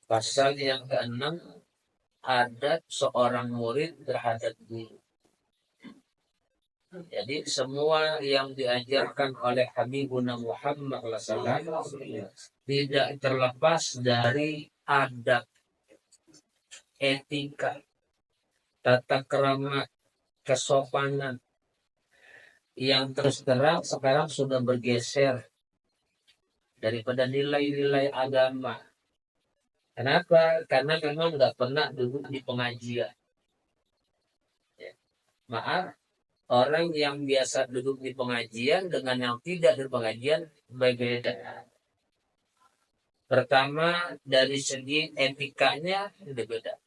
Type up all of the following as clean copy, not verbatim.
Pasal yang keenam, adab seorang murid terhadap guru. Jadi semua yang diajarkan oleh Habibuna Muhammad SAW tidak terlepas dari adab, etika, tata krama, kesopanan yang terus terang sekarang sudah bergeser daripada nilai-nilai agama. Kenapa? Karena memang nggak pernah duduk di pengajian. Ya. Maaf, orang yang biasa duduk di pengajian dengan yang tidak di pengajian berbeda. Pertama, dari segi etikanya berbeda.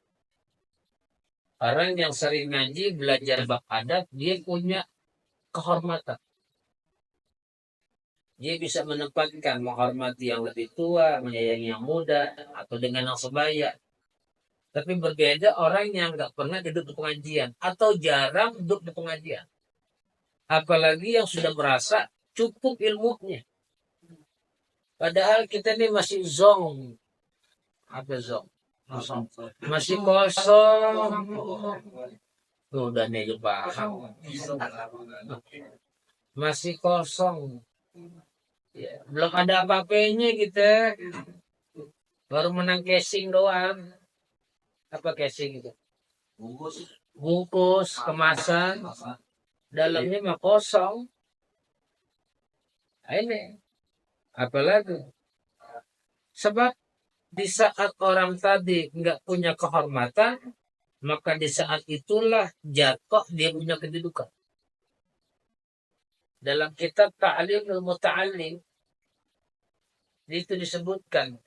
Orang yang sering ngaji, belajar bab adab, dia punya kehormatan. Dia bisa menempatkan menghormati yang lebih tua, menyayangi yang muda, atau dengan yang sebaya. Tapi berbeda orang yang nggak pernah duduk di pengajian, atau jarang duduk di pengajian. Apalagi yang sudah merasa cukup ilmunya. Padahal kita ini masih zong. Apa zong? Masih kosong. Udah nih paham. Masih kosong. Ya, belum ada apa-apanya kita. Baru menang casing doang. Apa casing itu? Bungkus, kemasan. Dalamnya mah kosong. Nah, ini. Apalagi. Sebab di saat orang tadi nggak punya kehormatan, maka di saat itulah jatuh dia punya kedudukan. Dalam kitab Ta'limul Muta'allim itu disebutkan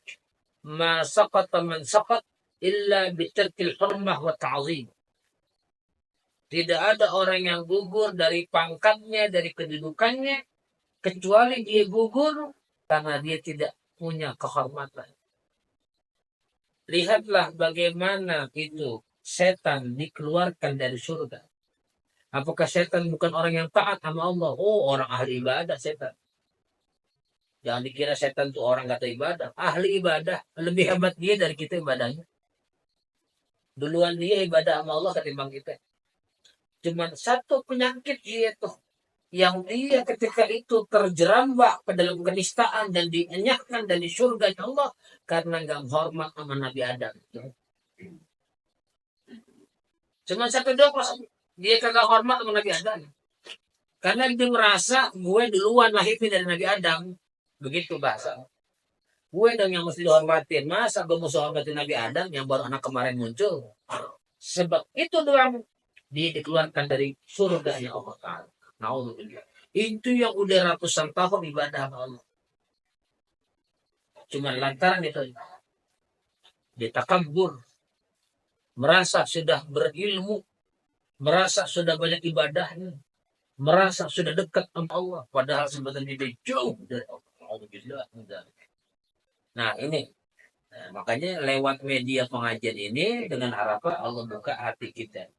ma saqata man saqat illa bitarkil hurmah wa ta'zim. Tidak ada orang yang gugur dari pangkatnya, dari kedudukannya, kecuali dia gugur karena dia tidak punya kehormatan. Lihatlah bagaimana itu setan dikeluarkan dari surga. Apakah setan bukan orang yang taat sama Allah? Oh, orang ahli ibadah setan. Jangan dikira setan itu orang kata ibadah. Ahli ibadah. Lebih hebat dia dari kita ibadahnya. Duluan dia ibadah sama Allah ketimbang kita. Cuman satu penyakit dia tuh. Yang dia ketika itu terjerambak ke dalam kenistaan dan dienyahkan dari surga Allah. Karena gak hormat sama Nabi Adam. Cuman satu doang. Dia kagak hormat sama Nabi Adam. Karena dia merasa gue duluan lahirnya dari Nabi Adam. Begitu bahasa. Gue dong yang mesti dihormatin. Masa gue mesti hormatin Nabi Adam yang baru anak kemarin muncul. Sebab itu doang dia dikeluarkan dari surganya Allah Ta'ala. Na'udzubillah. Itu yang udah ratusan tahun ibadah sama Allah. Cuma lantaran itu. Dia takabur. Merasa sudah berilmu. Merasa sudah banyak ibadahnya. Merasa sudah dekat sama Allah. Padahal sebenarnya dia jauh dari Allah. Na'udzubillah. Nah ini. Nah, makanya lewat media pengajian ini dengan harapan Allah buka hati kita.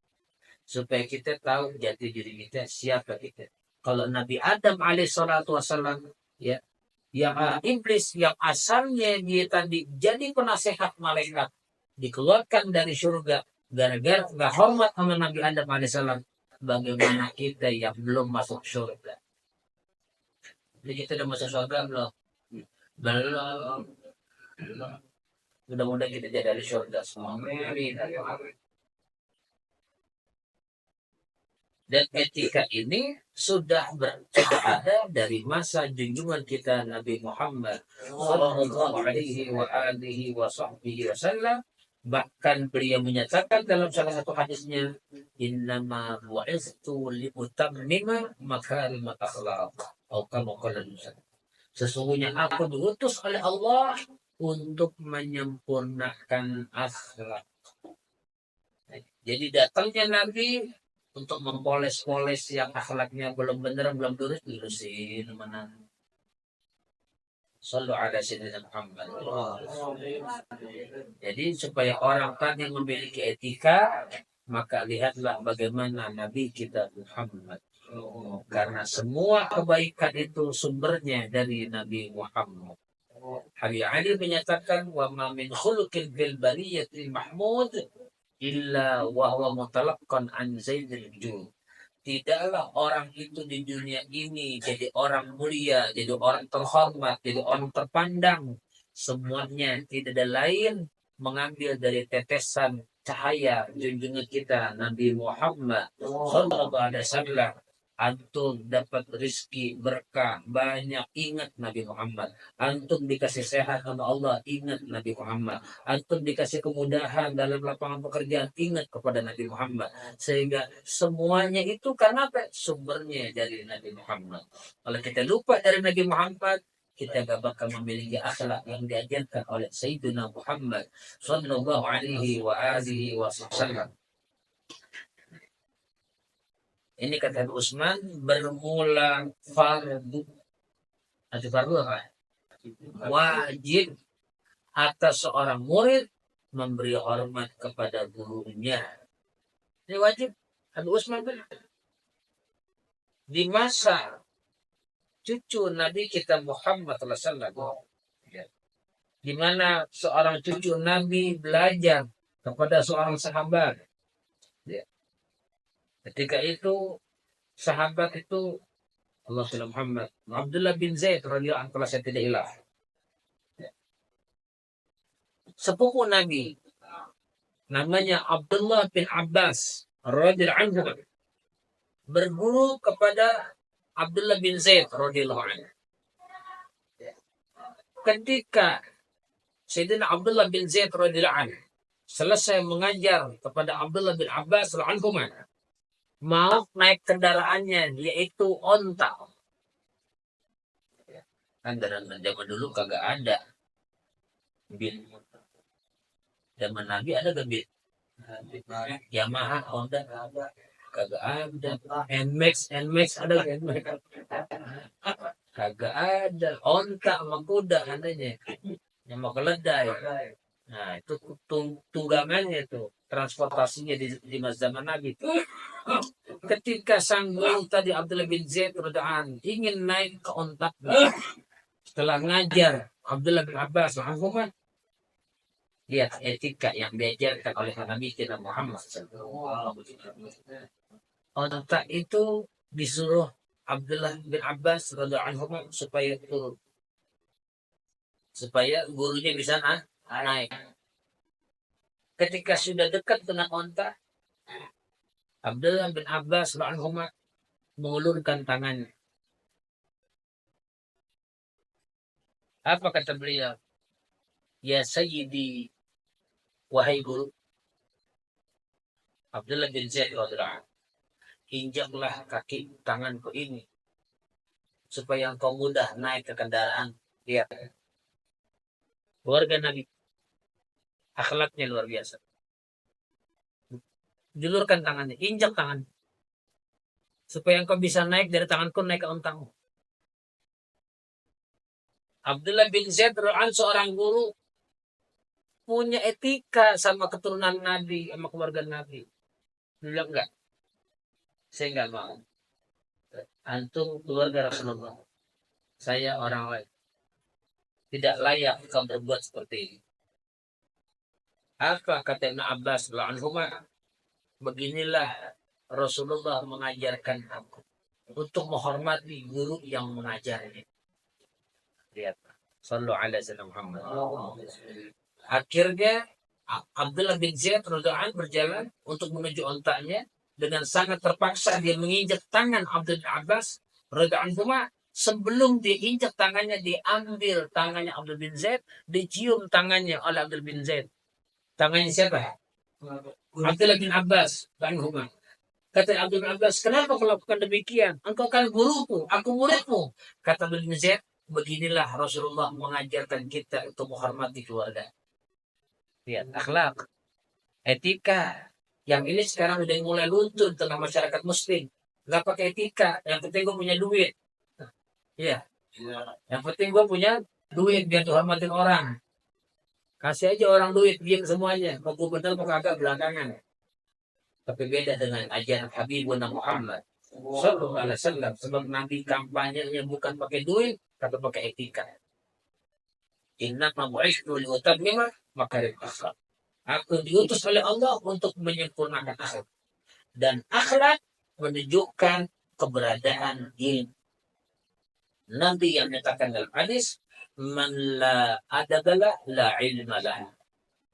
Supaya kita tahu jati diri kita, siapa kita. Kalau Nabi Adam alaihissalatu wassalam, ya, yang iblis yang asalnya dia tadi jadi penasehat malaikat, dikeluarkan dari surga gara-gara nggak hormat sama Nabi Adam alaihissalam. Bagaimana kita yang belum masuk surga? Jadi kita udah masuk surga belum? Belum. Mudah-mudahan kita jadi dari surga semua. Dan etika ini sudah ada dari masa junjungan kita Nabi Muhammad sallallahu alaihi wasallam. Bahkan beliau menyatakan dalam salah satu hadisnya, innama bu'istu liutammima makarimat akhlaq. Sesungguhnya aku diutus oleh Allah untuk menyempurnakan akhlak. Jadi datangnya Nabi untuk mempoles-poles yang akhlaknya belum benar, belum lurus, dilurusin mana. Sallu ala sayyidina Muhammad. Jadi supaya orang tadi memiliki etika, maka lihatlah bagaimana Nabi kita Muhammad. Karena semua kebaikan itu sumbernya dari Nabi Muhammad. Habib Ali menyatakan wa ma min khuluqin fil bariyatil mahmud illa wa huwa mutalaqqan an zaidil jud. Tidaklah orang itu di dunia ini jadi orang mulia, jadi orang terhormat, jadi orang terpandang. Semuanya tidak ada lain mengambil dari tetesan cahaya junjungan kita Nabi Muhammad sallallahu alaihi wasallam. Antum dapat rizki berkah banyak, ingat Nabi Muhammad. Antum dikasih sehat sama Allah, ingat Nabi Muhammad. Antum dikasih kemudahan dalam lapangan pekerjaan, ingat kepada Nabi Muhammad. Sehingga semuanya itu karena apa? Sumbernya dari Nabi Muhammad. Kalau kita lupa dari Nabi Muhammad, kita gak bakal memiliki akhlak yang diajarkan oleh Sayyidina Muhammad sallallahu alaihi wa alihi wasallam. Ini kata Utsman bermula fardu. Ada fardu apa? Wajib atas seorang murid memberi hormat kepada gurunya. Ini wajib. Abu Utsman benar. Di masa cucu Nabi kita Muhammad SAW, di mana seorang cucu Nabi belajar kepada seorang sahabat. Ketika itu sahabat itu Allah Muhammad Abdullah bin Zaid radhiyallahu anhu, saya tidak hilang. Sepupu Nabi namanya Abdullah bin Abbas radhiyallahu anhu berguru kepada Abdullah bin Zaid radhiyallahu anhu. Ketika Sayyidina Abdullah bin Zaid radhiyallahu anhu selesai mengajar kepada Abdullah bin Abbas radhiyallahu anhu, mau naik kendaraannya yaitu onta. Kan zaman dulu kagak ada bil. Zaman Nabi ada gak bil? Yamaha, Honda kagak ada. Nmax ada gak? Kagak ada. Onta sama kuda adanya, sama keledai. Nah itu tunggangannya itu, transportasinya di masa zaman Nabi. Ketika sang guru tadi Abdullah bin Zaid radhiyallahu ingin naik ke ontaknya setelah ngajar Abdullah bin Abbas rahimahullah, lihat etika yang diajarkan oleh Nabi kita Muhammad. Ontak itu disuruh Abdullah bin Abbas radhiyallahu supaya turun, supaya gurunya bisa naik. Ketika sudah dekat dengan onta, Abdullah bin Abbas radhiyallahu mengulurkan tangannya. Apa kata beliau? Ya Sayyidi, wahai guru. Abdullah bin Zaid radhiyallahu, injaklah kaki tanganku ini supaya engkau mudah naik ke kendaraan. Lihat, keluarga Nabi, akhlaknya luar biasa. Julurkan tangannya, injak tangan, supaya engkau bisa naik dari tanganku naik ke ontamu. Abdullah bin Zaid seorang guru punya etika sama keturunan Nabi, sama keluarga Nabi. Bilang enggak, saya enggak mau. Antum keluarga Rasulullah, saya orang lain, tidak layak kau berbuat seperti ini. Apa kata Ibn Abbas radhiyallahu, beginilah Rasulullah mengajarkan aku untuk menghormati guru yang mengajarnya. Lihat, sallu ala sayyidina Muhammad. Akhirnya Abdullah bin Zaid radhiyallahu berjalan untuk menuju ontaknya. Dengan sangat terpaksa dia menginjak tangan Abdullah bin Abbas radhiyallahu. Sebelum diinjak tangannya, diambil tangannya Abdullah bin Zaid, dicium tangannya oleh Abdullah bin Zaid. Tangannya siapa? Abdullah bin Abbas. Kata Abdullah bin Abbas, kenapa kau lakukan demikian? Engkau kan guruku, aku muridmu. Kata Abdullah bin Zaid, beginilah Rasulullah mengajarkan kita untuk menghormati keluarga. Lihat, akhlak, etika. Yang ini sekarang udah mulai luntur di tengah masyarakat muslim. Gak pakai etika, yang penting gue punya duit. Iya. Yang penting gue punya duit biar dihormatin orang. Kasih aja orang duit, diam semuanya. Mau gue bener mau kagak belakangan. Tapi beda dengan ajaran Habibuna Muhammad sallallahu alaihi wasallam. Sebab Nabi kampanyenya bukan pakai duit, tapi pakai etika. Innama bu'ithtu liutammima makarim akhlak. Aku diutus oleh Allah untuk menyempurnakan akhlak. Dan akhlak menunjukkan keberadaan ilmu. Nabi yang menyatakan dalam hadis, man la adabala la ilma lah.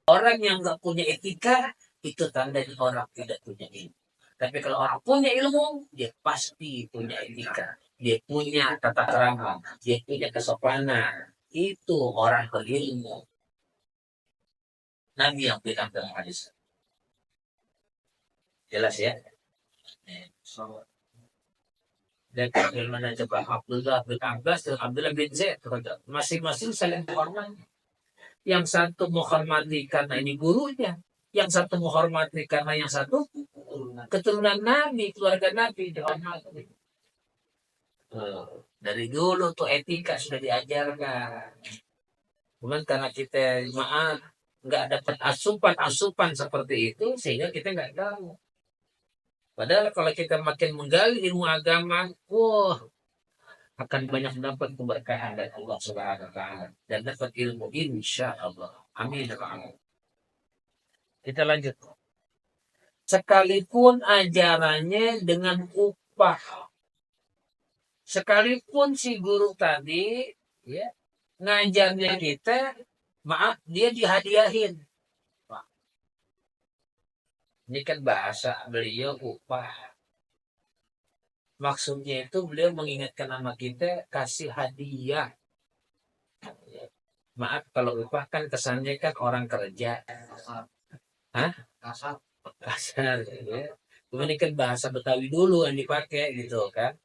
Orang yang nggak punya etika, itu tandanya orang tidak punya ilmu. Tapi kalau orang punya ilmu, dia pasti punya etika. Dia punya tata krama, dia punya kesopanan. Itu orang berilmu. Nabi yang bilang dalam hadis. Jelas ya? So, dan bagaimana coba Abdullah bin Abbas dan Abdullah bin Zaid, masing-masing saling menghormati. Yang satu menghormati karena ini gurunya, yang satu menghormati karena yang satu keturunan Nabi, keluarga Nabi dihormati. Dari dulu tuh etika sudah diajarkan. Cuman karena kita maaf nggak dapat asupan seperti itu, sehingga kita nggak tahu. Padahal kalau kita makin menggali ilmu agama, wah, akan banyak dapat keberkahan dari Allah Subhanahu wa taala dan dapat ilmu insya Allah. Amin ya Allah. Kita lanjut. Sekalipun ajarannya dengan upah, sekalipun si guru tadi ya ngajarnya kita, maaf dia dihadiahin. Wah, ini kan bahasa beliau upah. Maksudnya itu beliau mengingatkan nama kita kasih hadiah. Maaf kalau upah kan kesannya kan orang kerja. Hah? Kasar ya. Ini kan bahasa Betawi dulu yang dipakai gitu kan.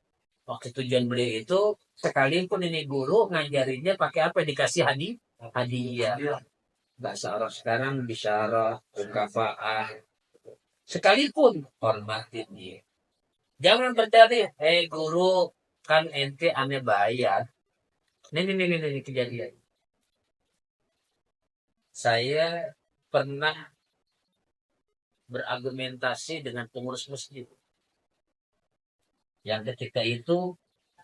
Waktu tujuan beliau itu sekalipun ini guru ngajarinnya pakai apa dikasih hadiah. Bahasa orang sekarang bisyarah, mukafaah. Sekalipun hormatin dia. Jangan bertanya, guru kan ente ane bayar. Ini kejadian. Saya pernah berargumentasi dengan pengurus masjid. Yang ketika itu,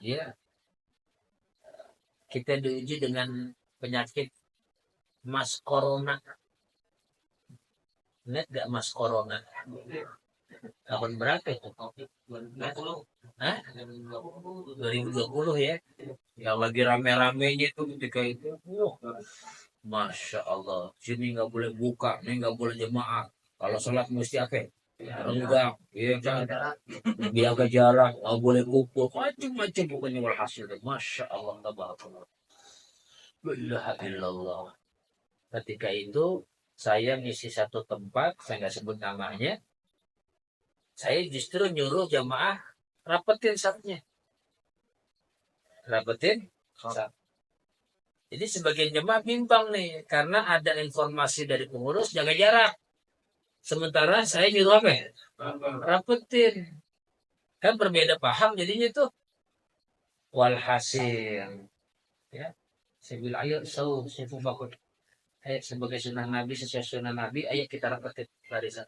ya kita diuji dengan penyakit mas corona. Net gak mas corona? Tahun berapa itu? 2020. Hah? 2020 ya. Yang lagi rame-ramenya itu ketika itu. Masya Allah. Sini nggak boleh buka, ini nggak boleh jemaah. Kalau sholat mesti apa? Enggak, iya kan? Jaga jarak, nggak boleh kumpul, macam-macam pokoknya walhasil. Masya Allah, tabarakallah. La illallah. Ketika itu saya ngisi satu tempat, saya nggak sebut namanya. Saya justru nyuruh jamaah rapetin sapnya. Rapetin sap. Jadi sebagian jemaah bimbang nih, karena ada informasi dari pengurus jaga jarak. Sementara saya nyuruh apa? Rapetin. Kan berbeda paham jadinya tuh. Walhasil. Ya. Saya bilang, ayo saya bakut. Sebagai sunnah Nabi, sesuai sunnah Nabi, ayo kita rapetin barisan.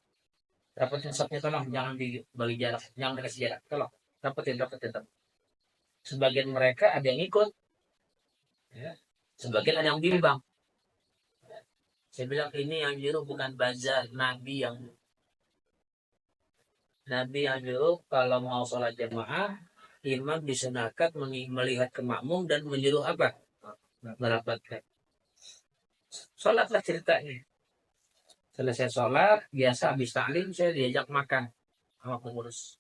Rapetin sapnya tolong, jangan dibagi jarak, jangan dikasih jarak, tolong. Rapetin. Sebagian mereka ada yang ikut. Ya. Sebagian ada yang bimbang. Saya bilang ini yang nyuruh bukan bazar, Nabi yang nyuruh kalau mau sholat jamaah, imam disunahkan melihat ke makmum dan menyuruh apa? Merapatkan. Sholatlah ceritanya. Selesai sholat, biasa habis taklim saya diajak makan sama pengurus.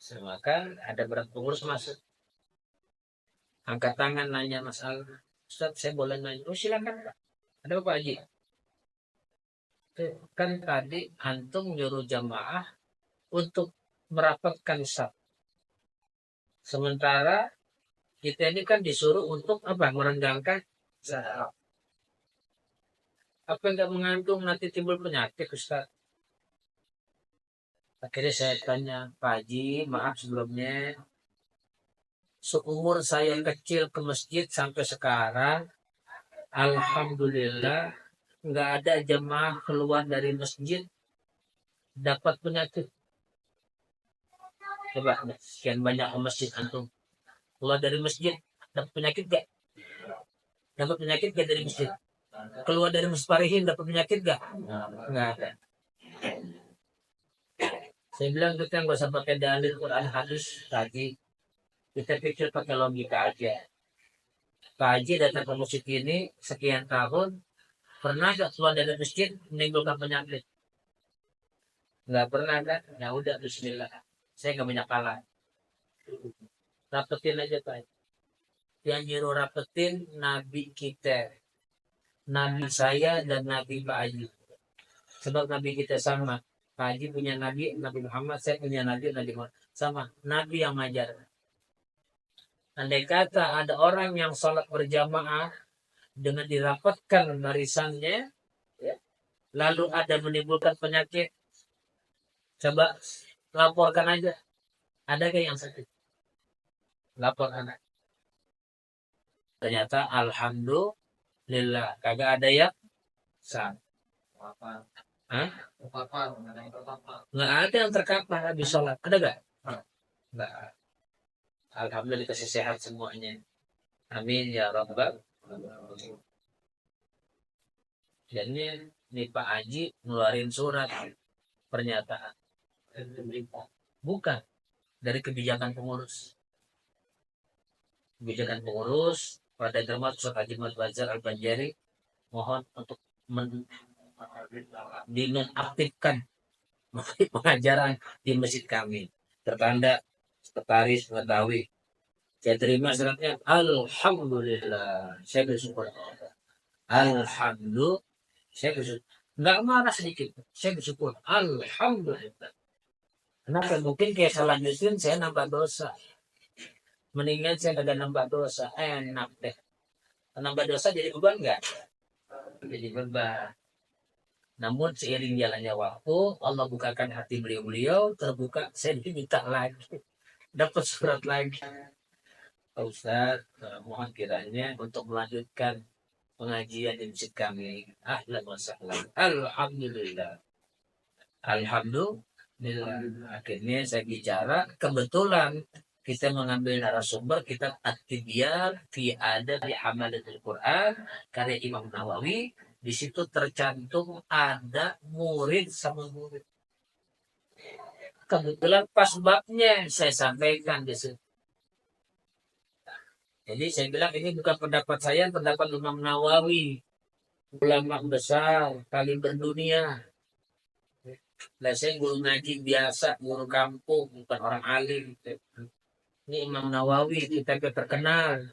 Saya makan, ada berat pengurus masuk. Angkat tangan nanya masalah. Ustaz, saya boleh nanya? Oh silakan Pak. Ada Pak Haji? Kan tadi antum nyuruh jamaah untuk merapatkan saf. Sementara kita ini kan disuruh untuk apa? Merenggangkan saf. Apa enggak mengandung nanti timbul penyakit Ustaz? Akhirnya saya tanya, Pak Haji, maaf sebelumnya. Seumur saya kecil ke masjid sampai sekarang, alhamdulillah, nggak ada jemaah keluar dari masjid dapat penyakit. Coba sekian banyak ke masjid antum keluar dari masjid dapat penyakit gak? Dapat penyakit gak dari masjid? Keluar dari Musparihin dapat penyakit gak? Nggak ada. Saya bilang kita nggak usah pakai dalil Quran hadis tadi. Kita pikir pakai logika aja. Pak Haji datang ke masjid ini sekian tahun, pernah gak keluar dari masjid menimbulkan penyakit? Nggak pernah kan? Ya udah Bismillah. Saya nggak banyak kalah. Rapetin aja Pak. Yang nyuruh rapetin Nabi kita, Nabi saya dan Nabi Pak Haji. Sebab Nabi kita sama. Pak Haji punya Nabi, Nabi Muhammad, saya punya Nabi, Nabi Muhammad. Sama, Nabi yang ngajar. Andai kata ada orang yang sholat berjamaah dengan dirapatkan barisannya, ya, lalu ada menimbulkan penyakit, coba laporkan aja. Ada kayak yang sakit? Laporkan. Ternyata alhamdulillah kagak ada yang sakit. Hah? Nggak ada yang terkapar habis sholat. Ada gak? Nggak. Alhamdulillah dikasih sehat semuanya. Amin ya rabbal alamin. Dan ini Pak Haji ngeluarin surat pernyataan. Bukan dari kebijakan pengurus. Kebijakan pengurus pada termasuk Ustaz Haji Muhammad Bazar Al-Banjari mohon untuk dinonaktifkan pengajaran di masjid kami. Tertanda sekretaris mengetahui. Saya terima suratnya. Alhamdulillah. Saya bersyukur. Alhamdulillah. Saya bersyukur. Nggak marah sedikit. Saya bersyukur. Alhamdulillah. Kenapa? Mungkin kayak salah nyusun saya nambah dosa. Mendingan saya kagak nambah dosa. Enak deh. Nambah dosa jadi beban nggak? Jadi beban. Namun seiring jalannya waktu, Allah bukakan hati beliau-beliau, terbuka, saya diminta lagi. Dapat surat lagi. Pak Ustaz, mohon kiranya untuk melanjutkan pengajian di masjid kami. Ahlan wa sahlan. Alhamdulillah. Alhamdulillah. Akhirnya saya bicara, kebetulan kita mengambil narasumber kitab At-Tibyan fi Adab Hamalatul Quran karya Imam Nawawi. Di situ tercantum ada murid sama murid. Kebetulan pas babnya saya sampaikan di situ. Jadi saya bilang ini bukan pendapat saya, pendapat Imam Nawawi, ulama besar, kali berdunia. Lah saya guru ngaji biasa, guru kampung, bukan orang alim. Ini Imam Nawawi, kita terkenal,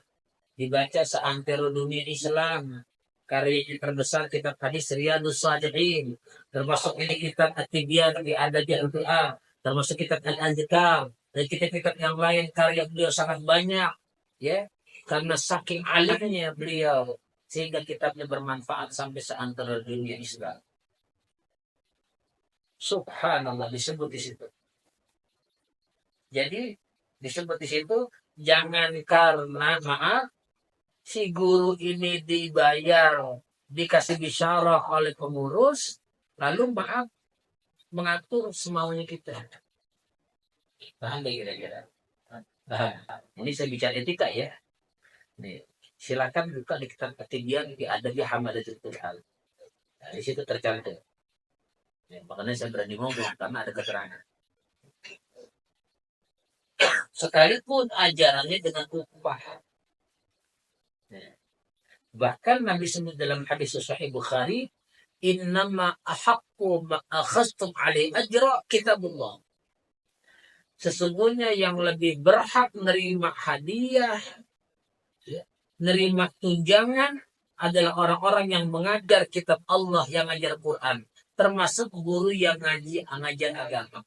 dibaca seantero dunia Islam. Karya terbesar kitab hadis Riyadhus Shalihin, termasuk ini kitab At-Tibyan di Adab Al-Quran, termasuk kitab Al-Azkar, dan kitab-kitab yang lain karya beliau sangat banyak, ya, karena saking alimnya beliau sehingga kitabnya bermanfaat sampai seantero dunia Islam. Subhanallah disebut di situ. Jadi disebut di situ jangan karena maaf si guru ini dibayar, dikasih bisyarah oleh pengurus, lalu maaf mengatur semaunya kita. Paham gak kira-kira? Paham. Ini saya bicara etika ya. Nih, silakan buka di kitab At-Tibyan di Adab Hamalatul Quran. Nah, di situ tercantum. Ya, makanya saya berani ngomong karena ada keterangan. Sekalipun ajarannya dengan upah. Bahkan Nabi sebut dalam hadis Sahih Bukhari, innama ahaqqu ma akhastum alaihi ajra kitabullah. Sesungguhnya yang lebih berhak menerima hadiah, menerima tunjangan adalah orang-orang yang mengajar kitab Allah, yang mengajar Quran, termasuk guru yang ngajar agama.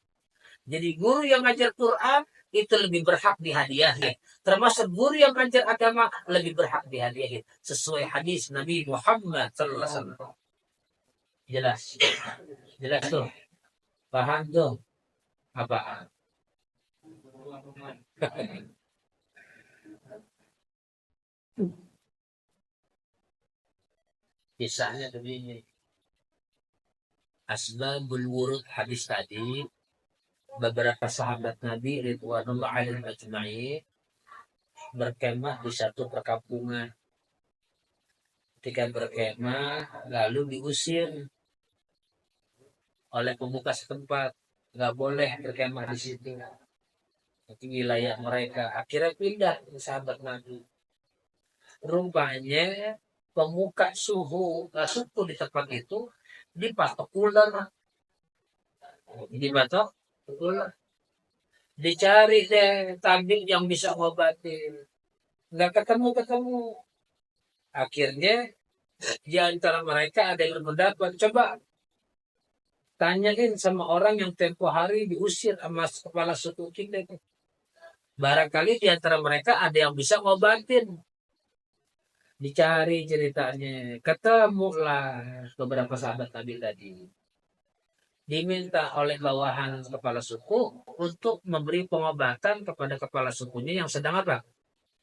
Jadi guru yang ngajar Quran itu lebih berhak dihadiahi. Termasuk guru yang ngajar agama lebih berhak dihadiahi. Sesuai hadis Nabi Muhammad sallallahu alaihi wasallam. Jelas. Jelas tuh. Paham tuh. Apa? Kisahnya begini. Asbabul wurud hadis tadi, beberapa sahabat Nabi ridwanullah alaihim ajma'in berkemah di satu perkampungan. ketika berkemah lalu diusir oleh pemuka setempat, nggak boleh berkemah di situ, itu wilayah mereka. Akhirnya pindah ke sahabat Nabi. Rupanya pemuka suku di tempat itu dipatok ular, dipatok ular, dicari deh tabib yang bisa ngobatin, nggak ketemu ketemu. Akhirnya di antara mereka ada yang berpendapat, coba tanyain sama orang yang tempo hari diusir sama kepala suku kita itu. Barangkali di antara mereka ada yang bisa ngobatin. Dicari ceritanya, ketemulah beberapa sahabat Nabi tadi. Diminta oleh bawahan kepala suku untuk memberi pengobatan kepada kepala sukunya yang sedang apa?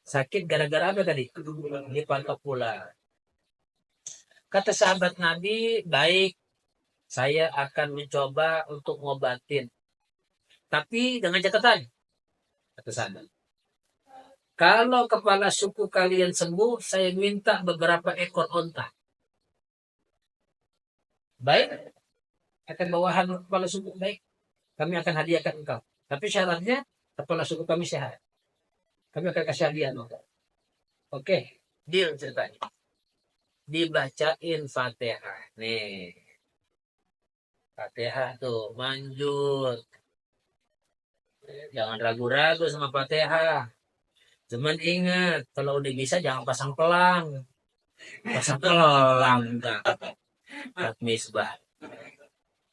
Sakit gara-gara apa tadi? Dipantok pula. Kata sahabat Nabi, baik, saya akan mencoba untuk ngobatin. Tapi dengan catatan, kata sahabat. Kalau kepala suku kalian sembuh, saya minta beberapa ekor onta. Baik, akan bawahan kepala suku, baik. Kami akan hadiahkan engkau. Tapi syaratnya, kepala suku kami sehat. Kami akan kasih hadiah. Oke, deal ceritanya. Dibacain Fatihah. Nih, Fatihah tuh, manjur. Jangan ragu-ragu sama Fatihah. Cuman ingat, kalau udah bisa jangan pasang pelang. Pasang pelang, tak misbah.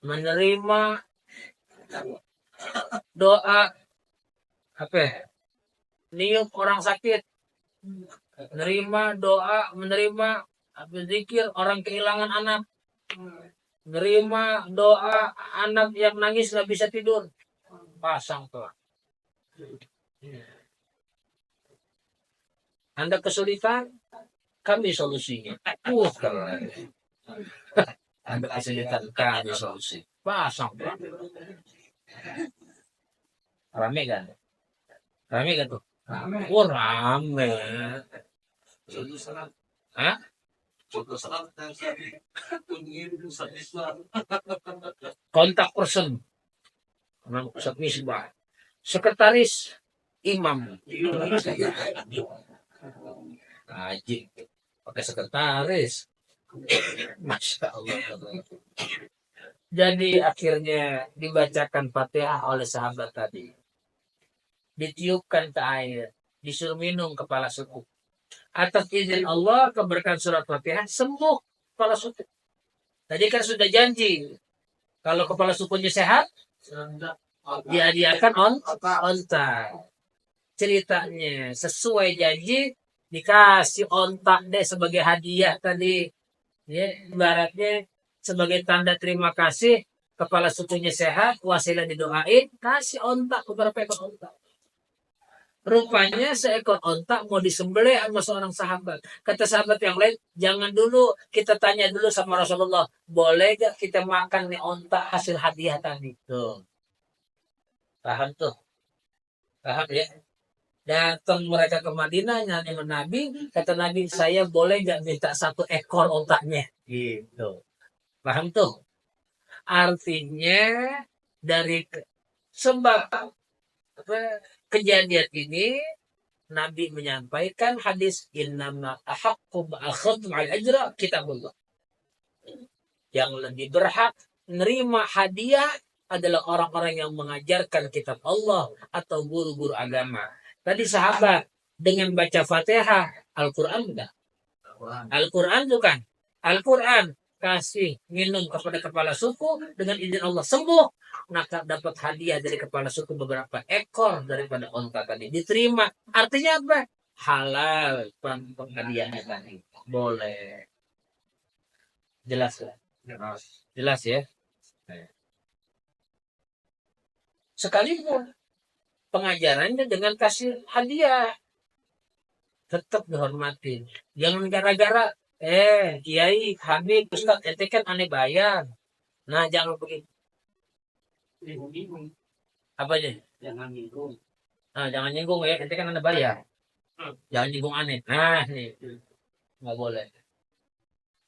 Menerima doa, apa ya? Niup orang sakit. Menerima doa, menerima zikir orang kehilangan anak. Menerima doa anak yang nangis nggak bisa tidur. Pasang pelang. Anda kesulitan, kami solusinya. Keren. Anda kesulitan, kami solusi. Pasang pelang. Rame kan? Rame kan tuh? Oh, rame. Hah? Kontak person. Pusat misbah. Sekretaris imam. Haji. Pakai sekretaris. Masya Allah. Jadi akhirnya dibacakan Fatihah oleh sahabat tadi. Ditiupkan ke air. Disuruh minum kepala suku. Atas izin Allah, keberkahan surat Fatihah, sembuh kepala suku. Tadi kan sudah janji. Kalau kepala sukunya sehat, dihadiahkan onta. Ceritanya sesuai janji, dikasih onta deh sebagai hadiah tadi. Ya, ibaratnya sebagai tanda terima kasih, kepala sukunya sehat, wasilah didoain, kasih onta beberapa ekor onta. Rupanya seekor onta mau disembelih sama seorang sahabat. Kata sahabat yang lain, jangan dulu, kita tanya dulu sama Rasulullah, boleh gak kita makan nih onta hasil hadiah tadi? Tuh. Paham tuh? Paham ya? Datang mereka ke Madinah, nyanyi Nabi, kata Nabi, saya boleh gak minta satu ekor ontanya? Gitu. Paham tuh? Artinya, dari sebab kejadian ini, Nabi menyampaikan hadis innama ahaqqu ba'akhadhu al-ajra kitabullah. Yang lebih berhak menerima hadiah adalah orang-orang yang mengajarkan kitab Allah atau guru-guru agama. Tadi sahabat dengan baca Fatihah, Al-Quran enggak? Al-Quran bukan? Al-Quran kasih minum kepada kepala suku dengan izin Allah sembuh, maka dapat hadiah dari kepala suku beberapa ekor daripada onta tadi diterima. Artinya apa? Halal penghadiahnya tadi. Boleh. Jelas ya? Jelas ya? Sekalipun pengajarannya dengan kasih hadiah tetap dihormatin. Jangan gara-gara Kiai, Habib, Ustaz, ente kan aneh bayar. Nah, jangan begitu. Apa aja? Jangan nyinggung. Nah, jangan nyinggung ya, ente kan aneh bayar. Jangan nyinggung aneh. Nah, nih. Nggak boleh.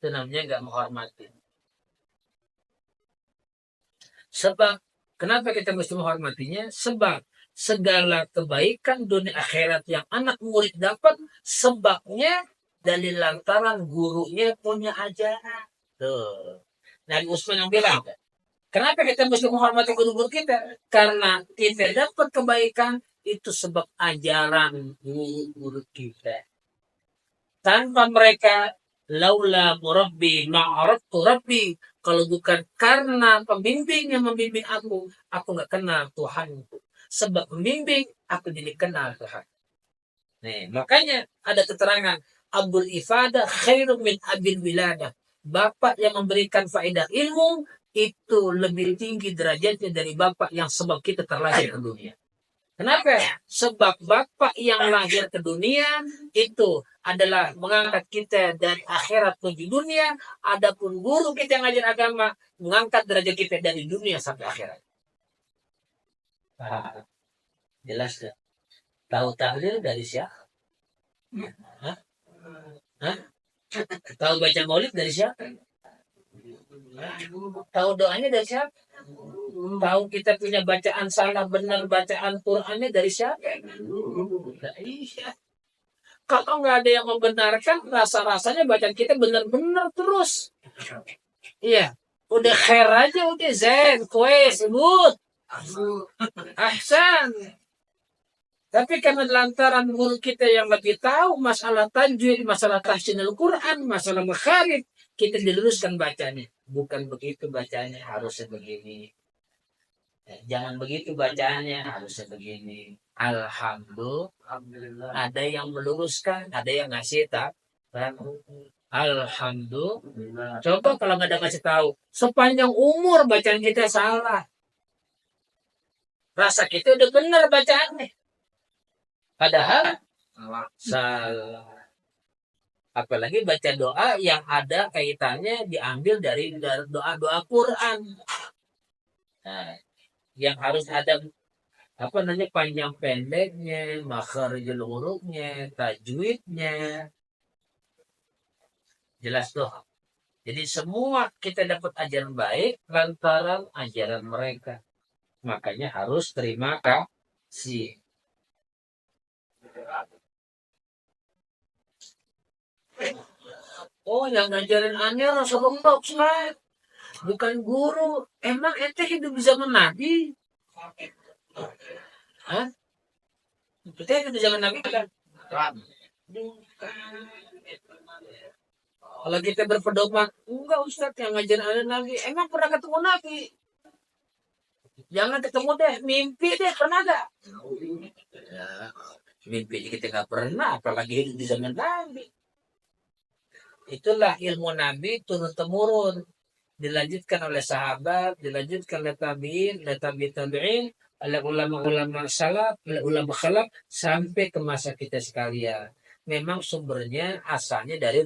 Itu namanya nggak menghormati. Sebab, kenapa kita mesti menghormatinya? Sebab segala kebaikan dunia akhirat yang anak murid dapat, sebabnya dari lantaran gurunya punya ajaran. Tuh. Nabi Usman yang bilang, kenapa kita mesti menghormati guru-guru kita? Karena kita dapat kebaikan, itu sebab ajaran guru-guru kita. Tanpa mereka, laula murabbi ma'arabtu rabbi. Kalau bukan karena pembimbing yang membimbing aku nggak kenal Tuhanku. Sebab pembimbing, aku jadi kenal Tuhan. Nih, makanya ada keterangan, Abdul Ifadah khairum min abil wiladah. Bapak yang memberikan faedah ilmu, itu lebih tinggi derajatnya dari bapak yang sebab kita terlahir ke dunia. Kenapa? Sebab bapak yang lahir ke dunia itu adalah mengangkat kita dari akhirat menuju dunia. Adapun guru kita yang ngajar agama mengangkat derajat kita dari dunia sampai akhirat. Jelas gak? Tahu tahlil dari siapa? Hah? Hah? Tahu baca maulid dari siapa? Tahu doanya dari siapa? Tahu kita punya bacaan salah benar bacaan Qurannya dari siapa? Nah, iya. Kalau nggak ada yang membenarkan, rasa-rasanya bacaan kita benar-benar terus. Iya. Udah khair aja, udah zen, kue, sebut. Ahsan. Tapi karena lantaran guru kita yang lebih tahu masalah tajwid, masalah tahsinul Quran, masalah makharij, kita diluruskan bacanya. Bukan begitu bacanya, harusnya begini. Jangan begitu bacanya, harusnya begini. Alhamdulillah. Ada yang meluruskan, ada yang ngasih tak. Alhamdulillah. Coba kalau nggak ada ngasih tahu, sepanjang umur bacaan kita salah. Rasa kita udah benar bacaannya. Padahal salah. Apalagi baca doa yang ada kaitannya diambil dari doa-doa Quran. Nah, yang harus ada panjang pendeknya, makharijul hurufnya, tajwidnya. Jelas tuh. Jadi semua kita dapat ajaran baik lantaran ajaran mereka. Makanya harus terima kasih. Oh, yang ngajarin aneh Rasulullah, Ustaz. Bukan guru. Emang ente hidup di zaman Nabi? Hah? Kita hidup di zaman Nabi kan? Bukan. Kalau kita berpedoman, enggak Ustaz yang ngajarin aneh Nabi. Emang pernah ketemu Nabi? Jangan ketemu deh, mimpi deh, pernah gak? Ya, mimpi kita nggak pernah, apalagi hidup di zaman Nabi. Itulah ilmu Nabi turun-temurun. Dilanjutkan oleh sahabat, dilanjutkan oleh tabi'in, oleh tabi'in, oleh ulama-ulama salaf, oleh ulama khalaf, sampai ke masa kita sekalian. Memang sumbernya asalnya dari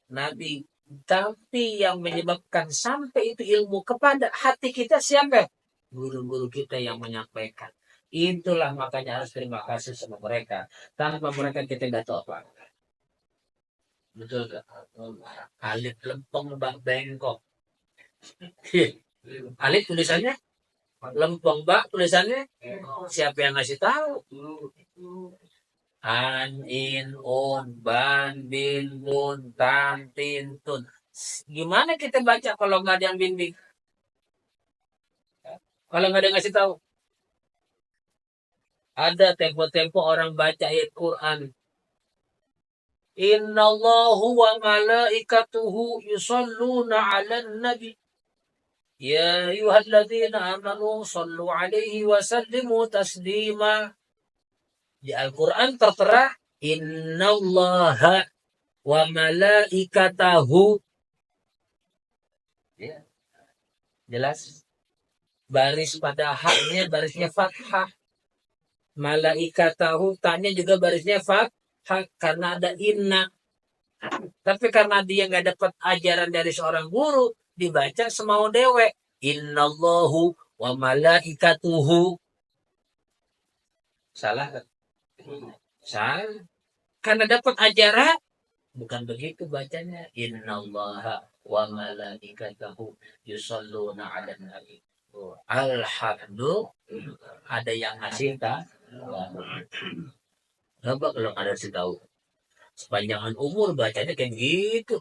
Nabi. Tapi yang menyebabkan sampai itu ilmu kepada hati kita siapa? Guru-guru kita yang menyampaikan. Itulah makanya harus terima kasih sama mereka. Tanpa mereka kita nggak tahu apa. Betul gak? Alif lempeng bak bengkok. Alif tulisannya, lempeng bak tulisannya. Siapa yang ngasih tahu? An, in, un, ban, bin, bun, tan, tin, tun. Gimana kita baca kalau nggak ada yang bimbing? Kalau nggak ada yang ngasih tahu? Ada tempo-tempo orang baca ayat Quran. Innallahu wa malaikatuhu yusalluna 'alan nabi. Ya ayyuhalladzina amanu sallu 'alaihi wa sallimu taslima. Di Al-Quran tertera innallaha wa malaikatahu. Ya, jelas. Baris pada haknya barisnya fathah. Malaikatahu tanya juga barisnya fathah karena ada inna. Tapi karena dia nggak dapat ajaran dari seorang guru, dibaca semau dewe. Innallahu wa malaikatuhu. Salah kan? Salah. Karena dapat ajaran Bukan begitu bacanya. Innallaha wa malaikatahu yusholluna 'alan nabi. Oh, alhamdulillah. Ada yang ngasih tak? Coba kalau ada sih tahu. Sepanjangan umur bacanya kayak gitu.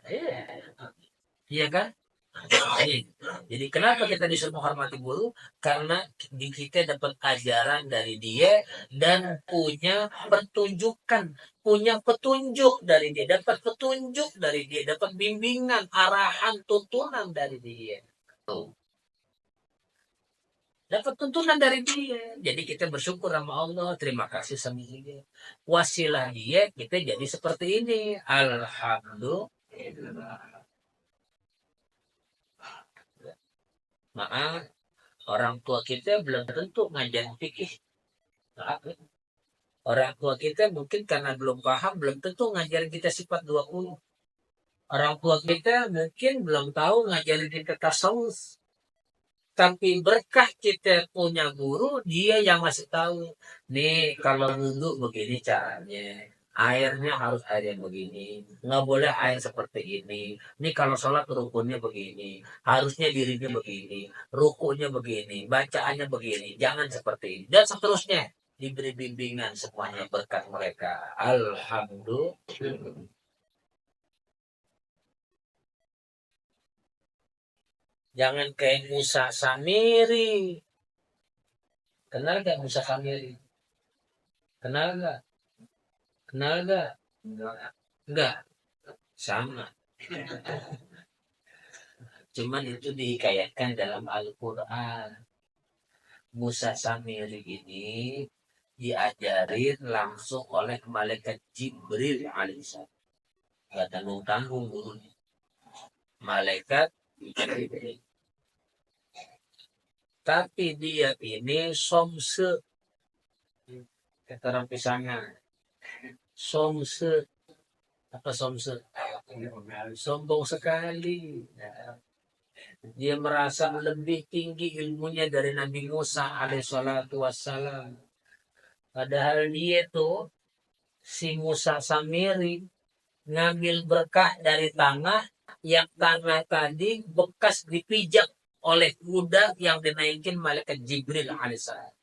Iya, iya kan? Jadi kenapa kita disuruh menghormati guru? Karena kita dapat ajaran dari dia dan punya petunjuk dari dia, dapat petunjuk dari dia, dapat bimbingan, arahan, tuntunan dari dia. Tuh. Dapat tuntunan dari dia. Jadi kita bersyukur sama Allah, terima kasih sama dia. Wasilah dia kita jadi seperti ini. Alhamdulillah. Maaf, orang tua kita belum tentu ngajarin fikih. Maaf, ya. Orang tua kita mungkin karena belum paham, belum tentu ngajarin kita sifat 20. Orang tua kita mungkin belum tahu ngajarin kita tasawuf. Tapi berkah kita punya guru, dia yang masih tahu. Nih, kalau wudhu begini caranya. Airnya harus air yang begini. Nggak boleh air seperti ini. Nih kalau sholat rukunnya begini. Harusnya dirinya begini. Rukunya begini. Bacaannya begini. Jangan seperti ini. Dan seterusnya. Diberi bimbingan semuanya berkat mereka. Alhamdulillah. Jangan kayak Musa Samiri. Kenal gak Musa Samiri? Kenal gak? Kenal gak? Enggak. Sama. Cuman itu dihikayatkan dalam Al-Quran. Musa Samiri ini diajarin langsung oleh malaikat Jibril alaihissalam. Gak tanggung-tanggung gurunya. Malaikat Jibril. Tapi dia ini somse. Kata orang pisangan. Somse. Apa somse? Sombong sekali. Dia merasa lebih tinggi ilmunya dari Nabi Musa alaihissalatu wassalam. Padahal dia tuh, si Musa Samiri, ngambil berkah dari tanah yang tanah tadi bekas dipijak oleh kuda yang dinaikin malaikat Jibril alaihissalam.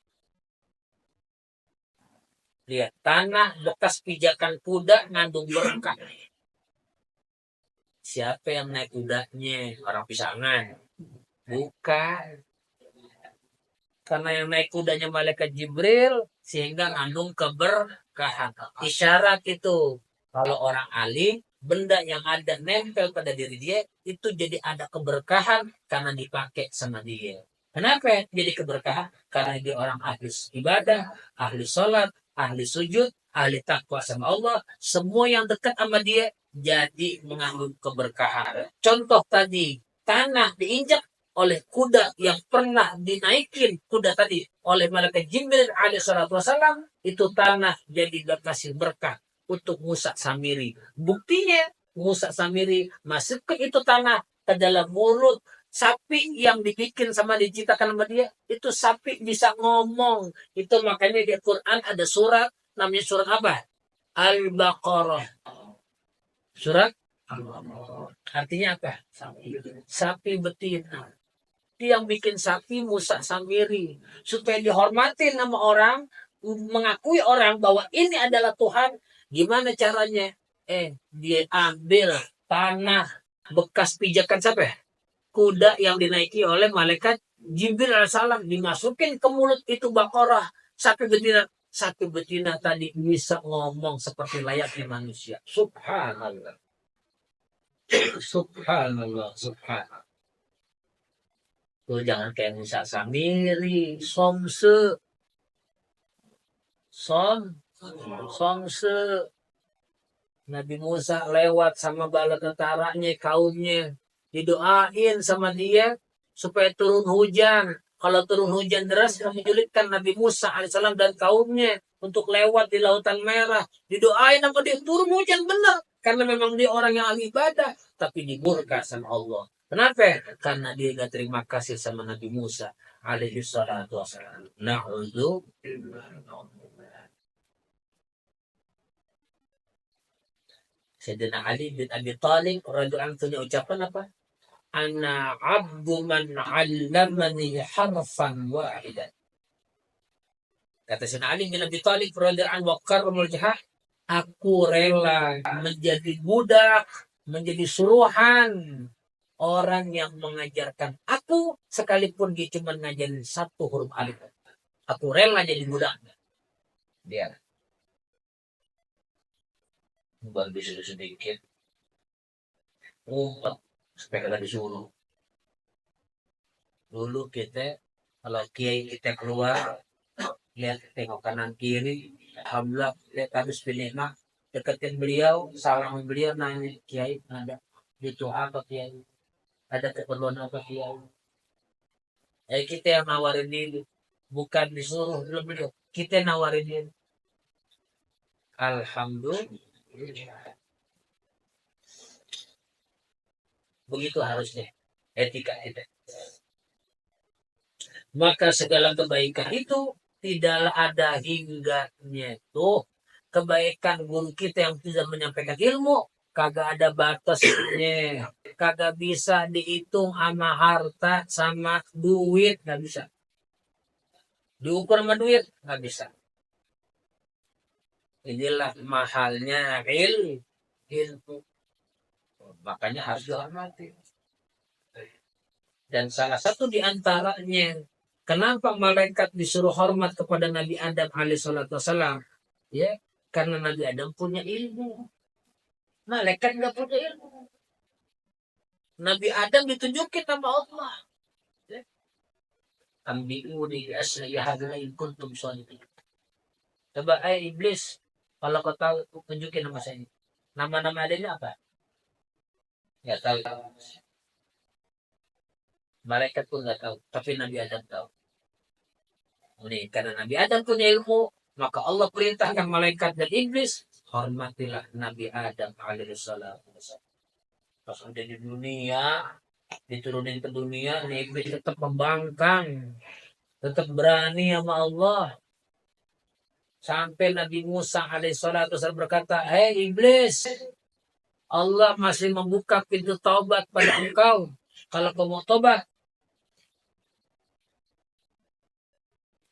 Lihat, tanah bekas pijakan kuda ngandung berkah. Siapa yang naik kudanya? Orang pisangan. Bukan. Karena yang naik kudanya malaikat Jibril, sehingga ngandung keberkahan. Isyarat itu. Kalau orang alim, benda yang ada nempel pada diri dia, itu jadi ada keberkahan karena dipakai sama dia. Kenapa jadi keberkahan? Karena dia orang ahli ibadah, ahli sholat, ahli sujud, ahli takwa sama Allah. Semua yang dekat sama dia jadi mengandung keberkahan. Contoh tadi, tanah diinjak oleh kuda yang pernah dinaikin kuda tadi oleh malaikat Jibril alaihissalatu wassalam, itu tanah jadi kasih berkah untuk Musa Samiri. Buktinya Musa Samiri masuk ke itu tanah ke dalam mulut sapi yang dibikin sama diciptakan sama dia, itu sapi bisa ngomong. Itu makanya di Quran ada surat namanya surat apa? Al-Baqarah. Surat artinya apa? Sapi betina. Dia yang bikin sapi Musa Samiri supaya dihormatin sama orang, mengakui orang bahwa ini adalah Tuhan. Gimana caranya? Dia ambil tanah bekas pijakan siapa? Kuda yang dinaiki oleh malaikat Jibril alaihissalam, dimasukin ke mulut itu Baqarah sapi betina. Sapi betina tadi bisa ngomong seperti layaknya manusia. Subhanallah. Subhanallah. Subhanallah. Tuh jangan kayak Musa Samiri, somse, somse. Nabi Musa lewat sama bala tentaranya, kaumnya, didoain sama dia supaya turun hujan. Kalau turun hujan deras, menyulitkan Nabi Musa alaihissalam dan kaumnya untuk lewat di Lautan Merah. Didoain sama dia turun hujan benar, karena memang dia orang yang ahli ibadah, tapi dimurka sama Allah. Kenapa? Karena dia gak terima kasih sama Nabi Musa alaihi salatu wassalam. Na'udzu. Sayyidina Ali bin Abi Thalib radhiyallahu anhu punya ucapan apa? Ana abdu man 'allamani harfan wahidan. Kata Sayyidina Ali bin Abi Thalib radhiyallahu anhu wa karramul jahah, aku rela menjadi budak, menjadi suruhan orang yang mengajarkan aku sekalipun dia cuma ngajarin satu huruf alif. Aku rela jadi budak. Dia bantu sedikit ngumpet supaya kagak disuruh. Dulu kita kalau kiai kita keluar lihat tengok kanan kiri, alhamdulillah lihat habis pilih deketin beliau, salam beliau, nanya kiai ada butuh apa kiai, ada keperluan apa kiai. Kita yang nawarin diri, bukan disuruh dulu beliau, kita nawarin diri. Alhamdulillah. Begitu harusnya etika kita. Maka segala kebaikan itu tidaklah ada hingganya tuh. Kebaikan guru kita yang tidak menyampaikan ilmu kagak ada batasnya, kagak bisa dihitung sama harta sama duit, nggak bisa diukur sama duit, nggak bisa. Inilah mahalnya ilmu, makanya harus dihormati. Dan salah satu di antaranya kenapa malaikat disuruh hormat kepada Nabi Adam alaihissalam, ya karena Nabi Adam punya ilmu, malaikat nggak punya ilmu. Nabi Adam ditunjukin sama Allah. Ambiuni asyahadullahi kuntum sholihin. Coba iblis, kalau kau tahu tunjukin nama saya. Nama-nama adanya apa? Nggak tahu. Malaikat pun nggak tahu, tapi Nabi Adam tahu. Ini karena Nabi Adam punya ilmu, maka Allah perintahkan malaikat dan iblis, hormatilah Nabi Adam alaihissalam. Pas udah di dunia, diturunin ke dunia, nih iblis tetap membangkang, tetap berani sama Allah. Sampai Nabi Musa alaihissalam berkata, hei iblis, Allah masih membuka pintu taubat pada engkau. Kalau kau mau taubat,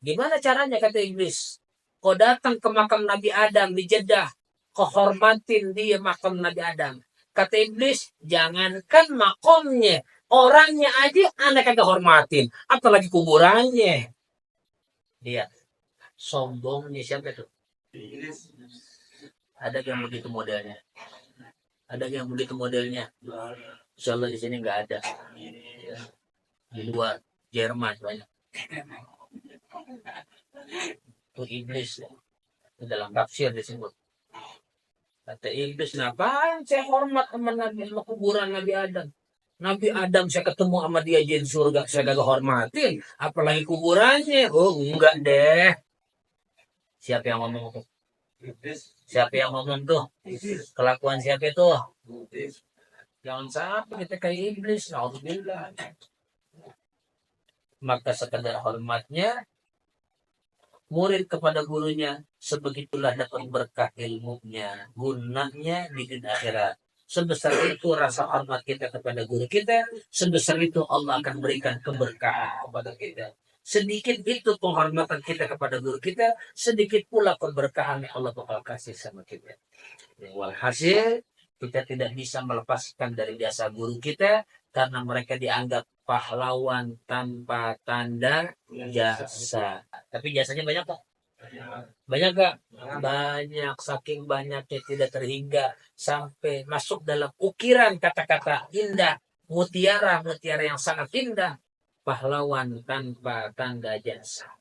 gimana caranya, kata iblis? Kau datang ke makam Nabi Adam di Jeddah, kau hormatin dia makam Nabi Adam. Kata iblis, jangankan makomnya, orangnya aja anak kagak hormatin, apalagi kuburannya. Dia sombongnya siapa tuh? Ada yang begitu modelnya? Ada yang begitu modelnya? Insyaallah di sini nggak ada. Di luar Jerman banyak. Itu iblis ya. Dalam tafsir disebut. Kata iblis, ngapain saya hormat sama Nabi, sama kuburan Nabi Adam? Nabi Adam saya ketemu sama dia di surga, saya gak hormatin, apalagi kuburannya. Oh enggak deh. Siapa yang ngomong tuh? Siapa yang ngomong tuh? Kelakuan siapa itu? Jangan sampai kita kayak iblis. Alhamdulillah. Maka sekadar hormatnya murid kepada gurunya, sebegitulah dapat berkah ilmunya, gunanya di dunia akhirat. Sebesar itu rasa hormat kita kepada guru kita, sebesar itu Allah akan berikan keberkahan kepada kita. Sedikit itu penghormatan kita kepada guru kita, sedikit pula keberkahan yang Allah bakal kasih sama kita. Walhasil, kita tidak bisa melepaskan dari jasa guru kita, karena mereka dianggap pahlawan tanpa tanda jasa. Tapi jasanya banyak Pak? Banyak gak? Banyak, saking banyaknya tidak terhingga sampai masuk dalam ukiran kata-kata indah, mutiara yang sangat indah, pahlawan tanpa tanda jasa.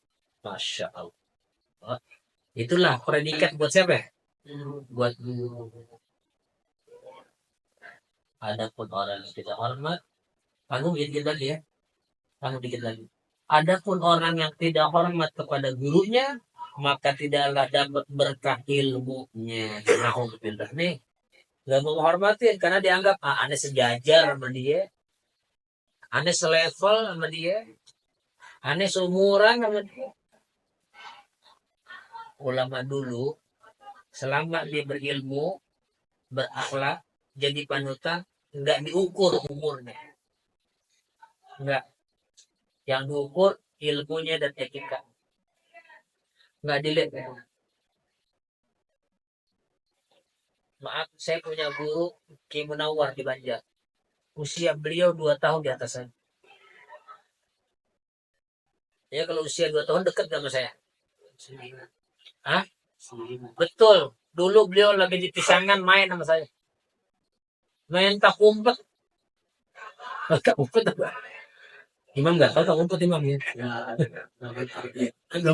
Masya Allah. Itulah predikat buat siapa? Buat guru. Adapun orang yang tidak hormat, tanggung dikit lagi ya. Tanggung dikit lagi. Adapun orang yang tidak hormat kepada gurunya, maka tidaklah dapat berkah ilmunya. Alhamdulillah nih. Gak mau menghormatin karena dianggap aneh sejajar sama dia. Aneh selevel sama dia. Aneh seumuran sama dia. Ulama dulu, selama dia berilmu, berakhlak, jadi panutan, nggak diukur umurnya. Nggak. Yang diukur ilmunya dan etika. Nggak dilihat. Maaf, saya punya guru Ki Munawar di Banjar. Usia beliau 2 tahun di atas saya. Ya kalau usia 2 tahun dekat sama saya. Hah? Betul. Dulu beliau lagi di Pisangan main sama saya. Main tak umpet. Tak umpet apa? Imam nggak tahu tak umpet Imam ya.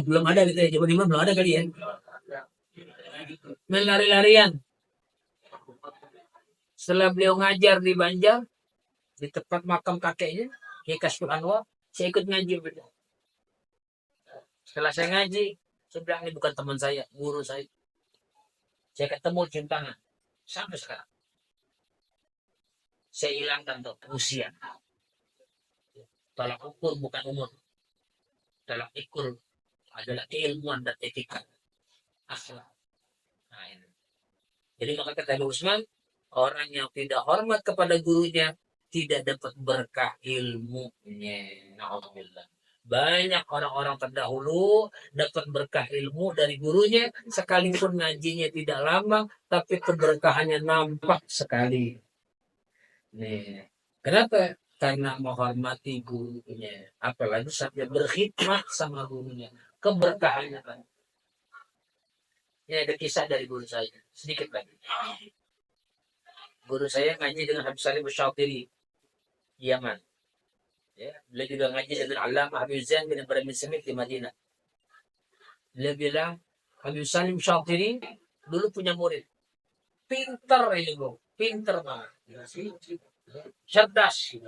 Belum ada gitu ya. Coba Imam belum ada kali ya. Main lari-larian. Setelah beliau ngajar di Banjar, di tempat makam kakeknya, Kiai Kasful Anwar, saya ikut ngaji. Setelah saya ngaji, saya bilang ini bukan teman saya, guru saya. Saya ketemu cium tangan. Sampai sekarang. Saya hilangkan tuh usia. Tolak ukur bukan umur. Tolak ukur adalah keilmuan dan etika. Akhlak. Nah, ini. Jadi maka kata Usman, orang yang tidak hormat kepada gurunya tidak dapat berkah ilmunya. Na'udzubillah. Banyak orang-orang terdahulu dapat berkah ilmu dari gurunya, sekalipun ngajinya tidak lama, tapi keberkahannya nampak sekali. Nih, kenapa? Karena menghormati gurunya. Apalagi sampai berkhidmat sama gurunya. Keberkahannya kan. Ini ada kisah dari guru saya. Sedikit lagi. Guru saya ngaji dengan Habib Salim Syatiri di Yaman. Ya, beliau juga ngaji dengan Allamah Habib Zain bin Ibrahim Semik di Madinah. Beliau bilang, Habib Salim Syatiri dulu punya murid. Pinter ini bro. Pinter banget. Cerdas.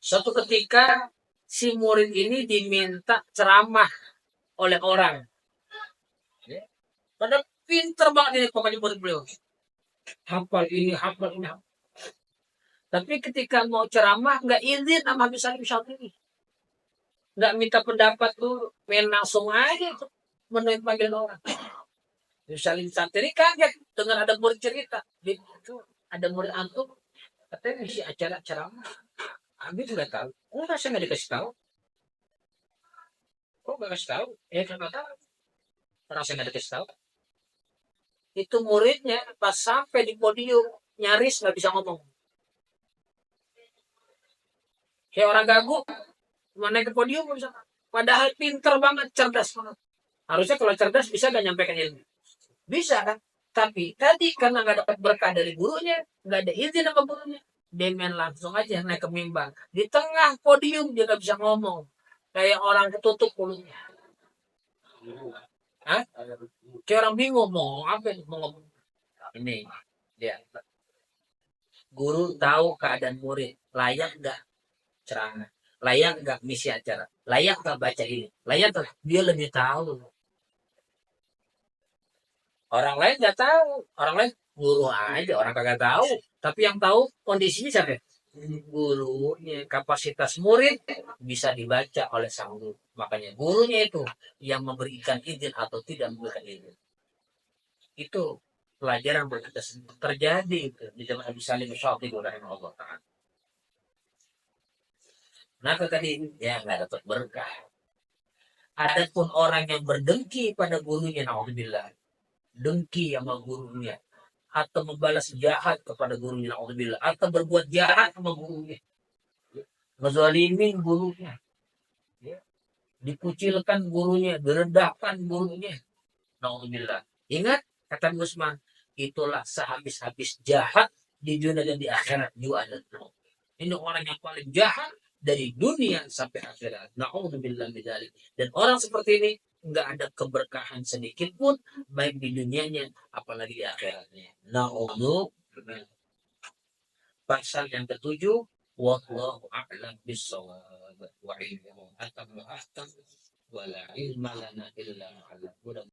Suatu ketika si murid ini diminta ceramah oleh orang. Ya. Padahal pinter banget ini pokoknya murid beliau. Hafal ini, hafal ini. Tapi ketika mau ceramah nggak izin sama Habib Salim Syatiri. Nggak minta pendapat dulu, main langsung aja menuin panggilan orang. Habib Salim Syatiri kaget dengan ada murid cerita. Itu ada murid antum katanya ngisi acara ceramah. Habib nggak tahu. Enggak, saya nggak dikasih tahu. Kok nggak kasih tahu? Kan nggak tahu. Orang saya nggak dikasih tahu. Itu muridnya pas sampai di podium nyaris nggak bisa ngomong. Kayak orang gagu, mau naik ke podium bisa. Padahal pinter banget, cerdas banget. Harusnya kalau cerdas bisa gak nyampaikan ilmu. Bisa kan? Tapi tadi karena nggak dapat berkah dari gurunya, nggak ada izin sama gurunya, dia main langsung aja naik ke mimbar. Di tengah podium dia nggak bisa ngomong. Kayak orang ketutup mulutnya. Hah? Kayak orang bingung mau ngomong apa mau ngomong. Ini dia. Guru tahu keadaan murid, layak nggak ceramah, layak nggak misi acara, layak nggak baca ini, layak nggak, dia lebih tahu. Orang lain nggak tahu, orang lain guru aja, orang kagak tahu. Tapi yang tahu kondisinya siapa? Gurunya. Kapasitas murid bisa dibaca oleh sang guru. Makanya gurunya itu yang memberikan izin atau tidak memberikan izin. Itu pelajaran berkata terjadi itu di zaman Habib Salim Syatiri rahimahullah ta'ala. Kenapa tadi ya nggak dapat berkah? Adapun orang yang berdengki pada gurunya, naudzubillah, dengki sama gurunya, atau membalas jahat kepada gurunya, naudzubillah, atau berbuat jahat sama gurunya, ngezalimin gurunya, ya, dikucilkan gurunya, direndahkan gurunya, naudzubillah. Ingat kata Gusman, itulah sehabis-habis jahat di dunia dan di akhirat juga ada. Ini orang yang paling jahat dari dunia sampai akhirat. Na'udzubillah min dzalik. Dan orang seperti ini nggak ada keberkahan sedikit pun baik di dunianya apalagi di akhiratnya. Na'udzubillah. Pasal yang ketujuh, wallahu a'lam bissawab wa ilmuhu atammu ahkam wa la ilma lana illa 'ala